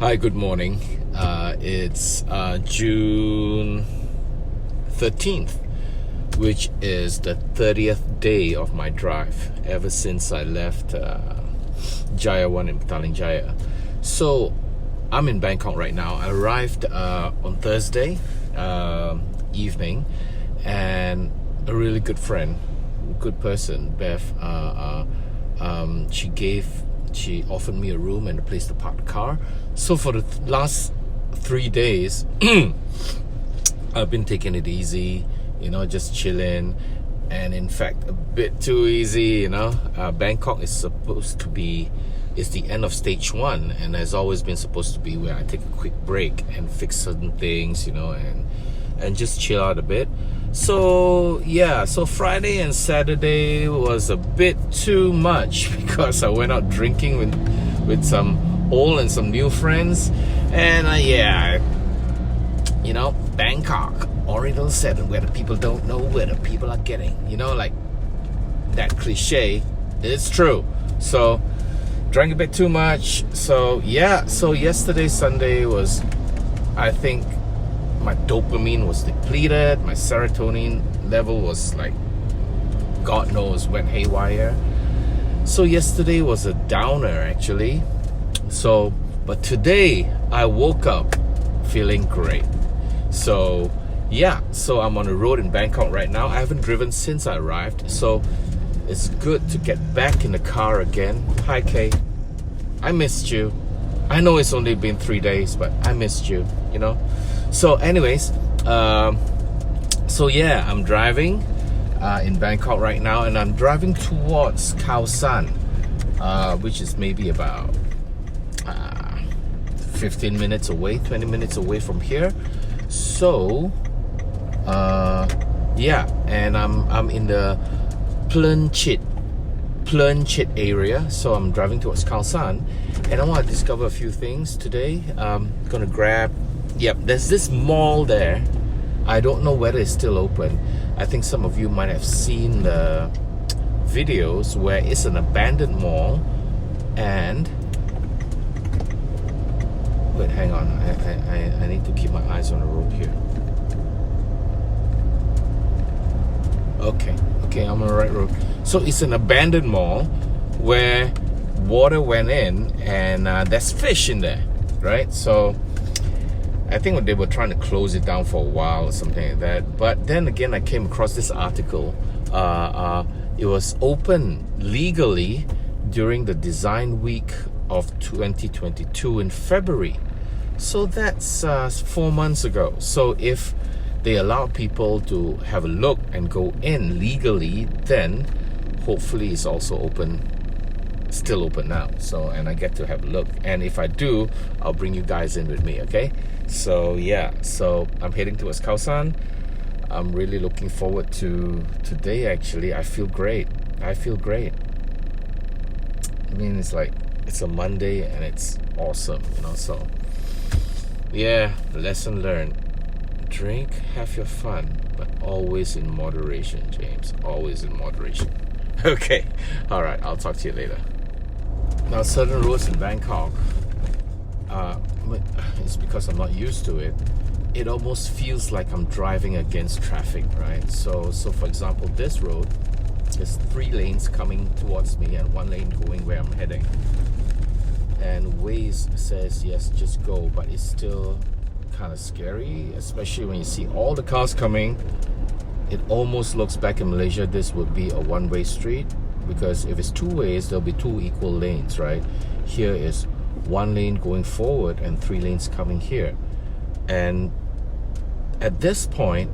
Hi, good morning. It's June 13th, which is the 30th day of my drive ever since I left Jaya 1 in Petaling Jaya. So I'm in Bangkok right now. I arrived on Thursday evening, and a really good friend, good person, Beth, she offered me a room and a place to park the car. So for the last 3 days, I've been taking it easy, just chilling. And in fact, a bit too easy, Bangkok is supposed to be, it's the end of stage 1, and has always been supposed to be where I take a quick break and fix certain things, and just chill out a bit. So yeah, so Friday and Saturday was a bit too much because I went out drinking with some old and some new friends. And Bangkok, Oriental 7, where the people don't know where the people are getting, like that cliche, it's true. So drank a bit too much. So yeah, so yesterday, Sunday, was, I think, my dopamine was depleted, my serotonin level was like, God knows, went haywire. So yesterday was a downer actually. So, but today I woke up feeling great. So yeah, so I'm on the road in Bangkok right now. I haven't driven since I arrived, so it's good to get back in the car again. Hi Kay, I missed you. I know it's only been 3 days, but I missed you, So anyways, so yeah, I'm driving in Bangkok right now, and I'm driving towards Khaosan, which is maybe about 15 minutes away, 20 minutes away from here. So yeah, and I'm in the Ploenchit area, so I'm driving towards Khaosan, and I want to discover a few things today. I'm gonna grab, there's this mall there. I don't know whether it's still open. I think some of you might have seen the videos where it's an abandoned mall. And wait, hang on, I need to keep my eyes on the road here. Okay, I'm on the right road. So it's an abandoned mall where water went in, and there's fish in there, right? So I think they were trying to close it down for a while or something like that. But then again, I came across this article. It was open legally during the design week of 2022 in February. So that's 4 months ago. So if they allow people to have a look and go in legally, then hopefully it's also open, still open now. So, and I get to have a look. And if I do, I'll bring you guys in with me, okay? So yeah, so I'm heading towards Khaosan. I'm really looking forward to today actually. I feel great. I mean, it's like, it's a Monday and it's awesome, so yeah, lesson learned. Drink, have your fun, but always in moderation, James. Always in moderation. Okay, alright, I'll talk to you later. Now, certain roads in Bangkok, it's because I'm not used to it. It almost feels like I'm driving against traffic, right? So for example, this road, there's 3 lanes coming towards me and 1 lane going where I'm heading. And Waze says, yes, just go, but it's still kind of scary, especially when you see all the cars coming. It almost looks, back in Malaysia, this would be a one-way street, because if it's 2 ways, there'll be 2 equal lanes, right? Here is 1 lane going forward and 3 lanes coming here. And at this point,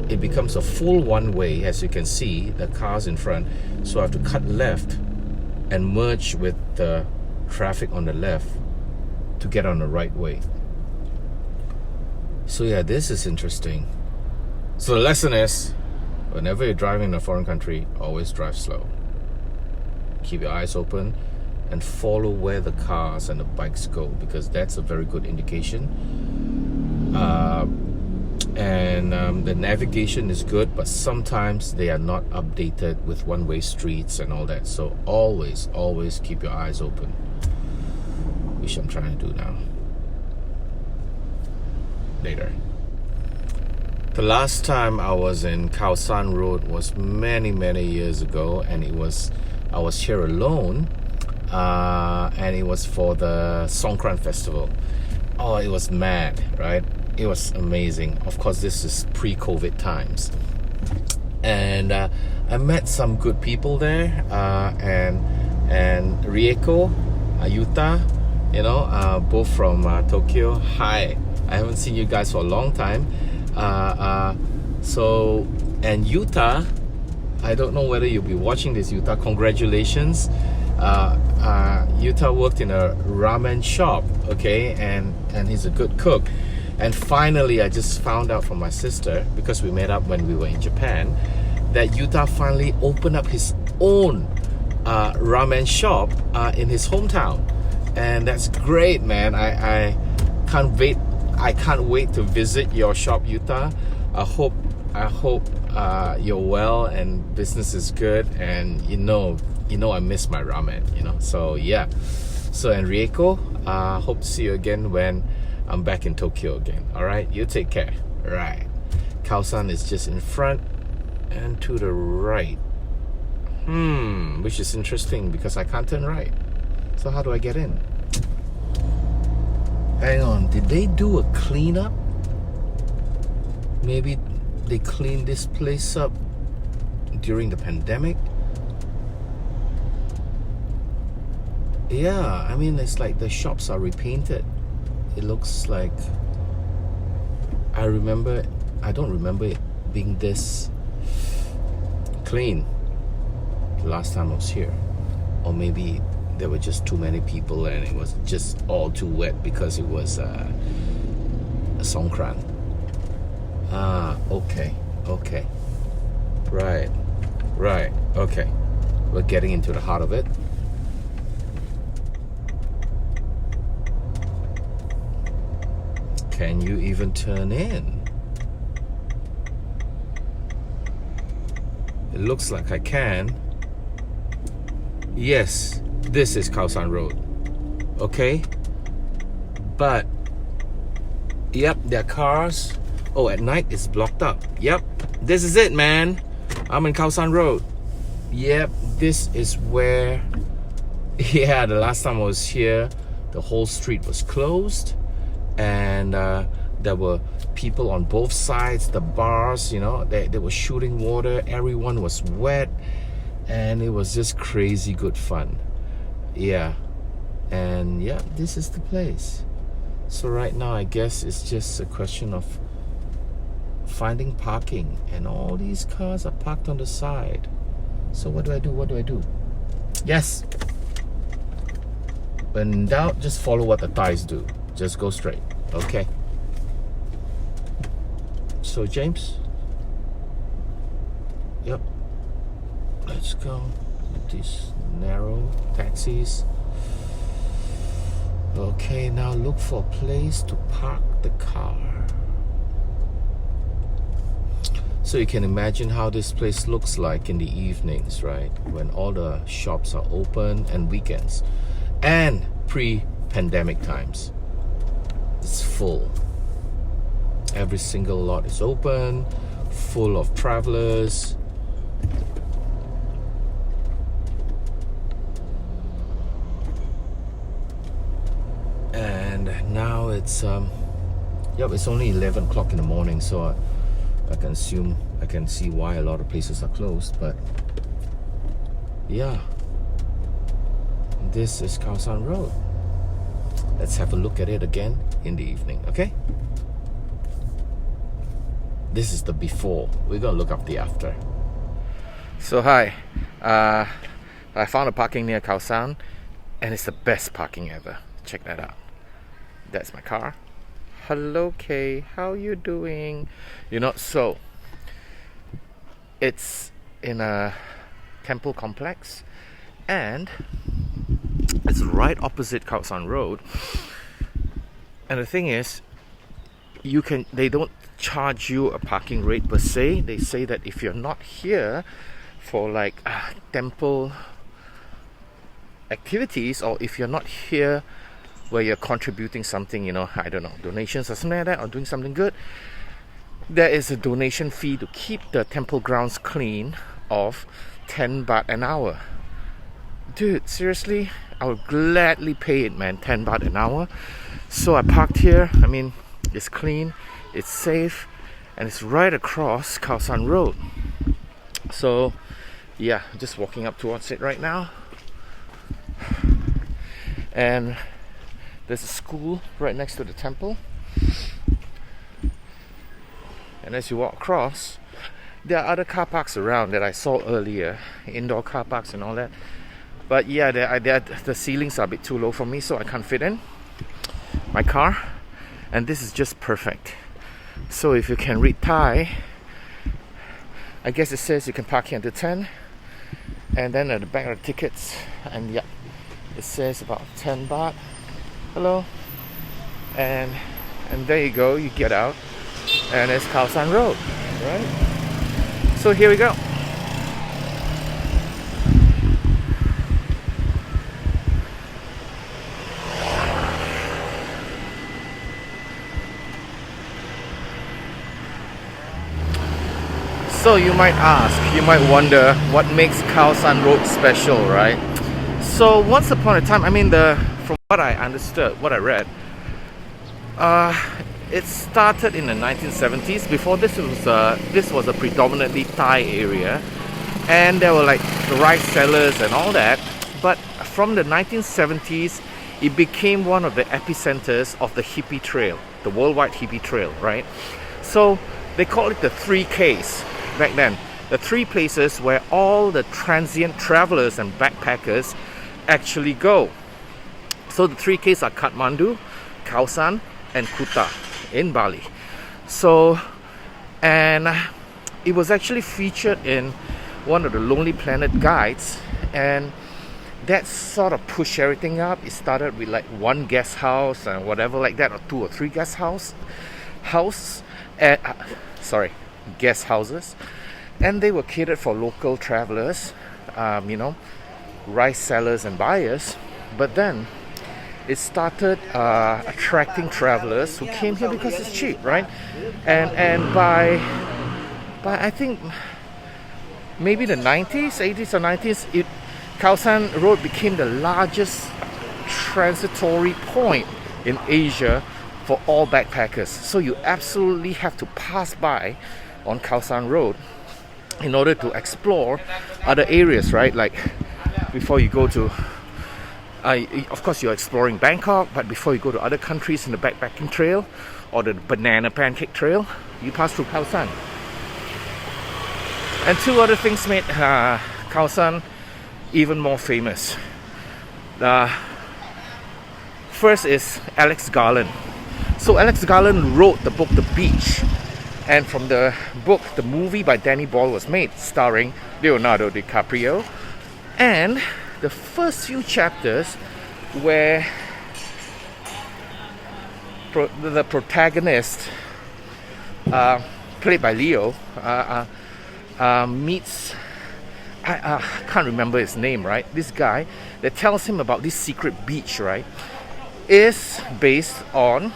it becomes a full one-way. As you can see, the cars in front, so I have to cut left and merge with the traffic on the left to get on the right way. So yeah, this is interesting. So the lesson is, whenever you're driving in a foreign country, always drive slow. Keep your eyes open and follow where the cars and the bikes go, because that's a very good indication. The navigation is good, but sometimes they are not updated with one-way streets and all that. So always keep your eyes open. We which I'm trying to do now. Later. The last time I was in Khaosan Road was many years ago, and I was here alone, and it was for the Songkran festival. Oh, it was mad, right? It was amazing. Of course, this is pre-COVID times, and I met some good people there, and Rieko, Yuta, both from Tokyo. Hi, I haven't seen you guys for a long time. So, and Yuta, I don't know whether you'll be watching this, Yuta. Congratulations. Yuta worked in a ramen shop, okay, and he's a good cook. And finally, I just found out from my sister, because we met up when we were in Japan, that Yuta finally opened up his own ramen shop in his hometown, and that's great, man. I can't wait. I can't wait to visit your shop, Yuta. I hope you're well and business is good, and I miss my ramen, So yeah. So Enrico, hope to see you again when I'm back in Tokyo again. All right, you take care. All right. Khaosan is just in front and to the right. Which is interesting because I can't turn right. So how do I get in? Hang on, did they do a cleanup? Maybe they cleaned this place up during the pandemic? Yeah, I mean, it's like the shops are repainted. It looks like... I don't remember it being this clean the last time I was here. Or maybe there were just too many people and it was just all too wet because it was a Songkran. Okay. Right, okay. We're getting into the heart of it. Can you even turn in? It looks like I can. Yes, this is Khaosan Road. Okay? But, yep, there are cars. Oh, at night it's blocked up. Yep, this is it, man. I'm in Khaosan Road. Yep, this is where... Yeah, the last time I was here, the whole street was closed. And there were people on both sides, the bars, they were shooting water. Everyone was wet. And it was just crazy good fun. Yeah. And yeah, this is the place. So right now, I guess it's just a question of finding parking. And all these cars are parked on the side. So what do I do? Yes. When in doubt, just follow what the Thais do. Just go straight. Okay. So James. Yep. Let's go with these narrow taxis. Okay, now look for a place to park the car. So you can imagine how this place looks like in the evenings, right? When all the shops are open and weekends. And pre-pandemic times. It's full. Every single lot is open, full of travelers. And now it's it's only 11 o'clock in the morning, so I can see why a lot of places are closed. But yeah, this is Khaosan Road. Let's have a look at it again in the evening, okay? This is the before. We're gonna look up the after. So hi, I found a parking near Khaosan, and it's the best parking ever. Check that out. That's my car. Hello, Kay. How you doing? So it's in a temple complex, and it's right opposite Khaosan Road. And the thing is, they don't charge you a parking rate per se. They say that if you're not here for like temple activities, or if you're not here where you're contributing something, you know, I don't know, donations or something like that, or doing something good, there is a donation fee to keep the temple grounds clean of 10 baht an hour. Dude, seriously, I would gladly pay it, man. 10 baht an hour. So I parked here. I mean, it's clean, it's safe, and it's right across Khaosan Road. So yeah, just walking up towards it right now. And there's a school right next to the temple. And as you walk across, there are other car parks around that I saw earlier, indoor car parks and all that. But yeah, the ceilings are a bit too low for me, so I can't fit in my car. And this is just perfect. So if you can read Thai, I guess it says you can park here until 10. And then at the back are the tickets, and yeah, it says about 10 baht. Hello. And there you go, you get out, and it's Khaosan Road, right? So here we go. So you might ask, you might wonder what makes Khaosan Road special, right? So once upon a time, I mean, from what I understood, what I read, it started in the 1970s. Before this was a predominantly Thai area, and there were like the rice sellers and all that. But from the 1970s, it became one of the epicenters of the hippie trail, the worldwide hippie trail, right? So they call it the 3Ks back then. The three places where all the transient travelers and backpackers actually go. So the 3Ks are Kathmandu, Khaosan, and Kuta in Bali. So, and it was actually featured in one of the Lonely Planet guides, and that sort of pushed everything up. It started with like one guest house and whatever like that, or 2 or 3 guest houses, and they were catered for local travelers, you know, rice sellers and buyers. But then it started attracting travelers who came here because it's cheap, right? And by I think maybe the 80s or 90s, Khaosan Road became the largest transitory point in Asia for all backpackers. So you absolutely have to pass by on Khaosan Road in order to explore other areas, right? Like before you go to of course you're exploring Bangkok, but before you go to other countries in the backpacking trail or the banana pancake trail, you pass through Khaosan. And 2 other things made Khaosan even more famous. First is Alex Garland. So Alex Garland wrote the book The Beach, and from the book, the movie by Danny Boyle was made, starring Leonardo DiCaprio. And the first few chapters where the protagonist, played by Leo, meets, I can't remember his name, right? This guy that tells him about this secret beach, right, is based on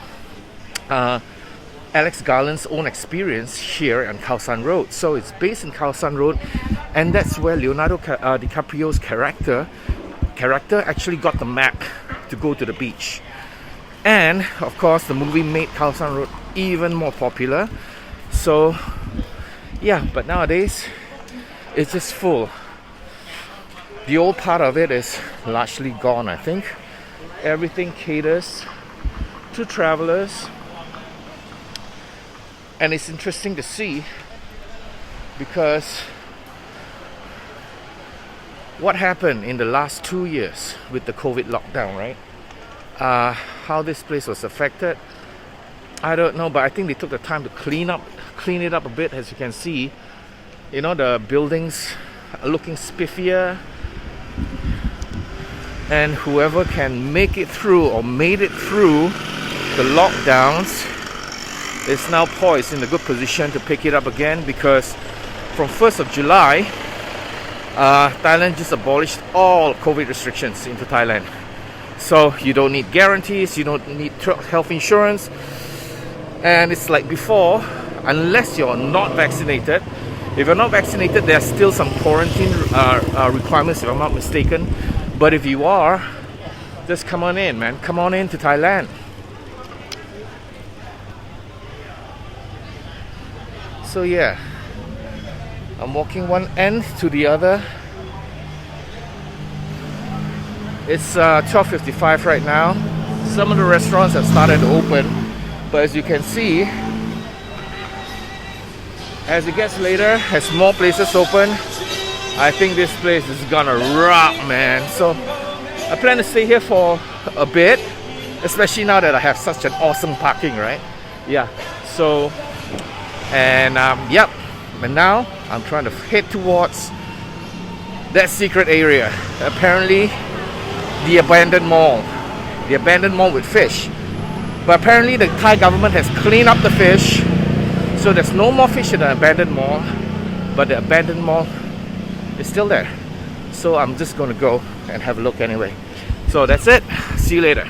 Alex Garland's own experience here on Khaosan Road. So it's based in Khaosan Road, and that's where Leonardo DiCaprio's character actually got the map to go to the beach. And of course the movie made Khaosan Road even more popular. So yeah, but nowadays it's just full. The old part of it is largely gone, I think. Everything caters to travelers, and it's interesting to see because what happened in the last 2 years with the COVID lockdown, right? How this place was affected, I don't know, but I think they took the time to clean it up a bit. As you can see, you know, the buildings are looking spiffier, and whoever can make it through or made it through the lockdowns is now poised in a good position to pick it up again, because from 1st of July, Thailand just abolished all COVID restrictions into Thailand. So you don't need guarantees, you don't need health insurance. And it's like before, unless you're not vaccinated. If you're not vaccinated, there's still some quarantine requirements, if I'm not mistaken. But if you are, just come on in, man. Come on in to Thailand. So yeah, I'm walking one end to the other. It's 12:55 right now. Some of the restaurants have started to open, but as you can see, as it gets later, as more places open, I think this place is gonna rock, man. So I plan to stay here for a bit, especially now that I have such an awesome parking, right? Yeah. So, and yep. And now I'm trying to head towards that secret area. Apparently, the abandoned mall with fish. But apparently, the Thai government has cleaned up the fish. So there's no more fish in the abandoned mall, but the abandoned mall is still there. So I'm just gonna go and have a look anyway. So that's it. See you later.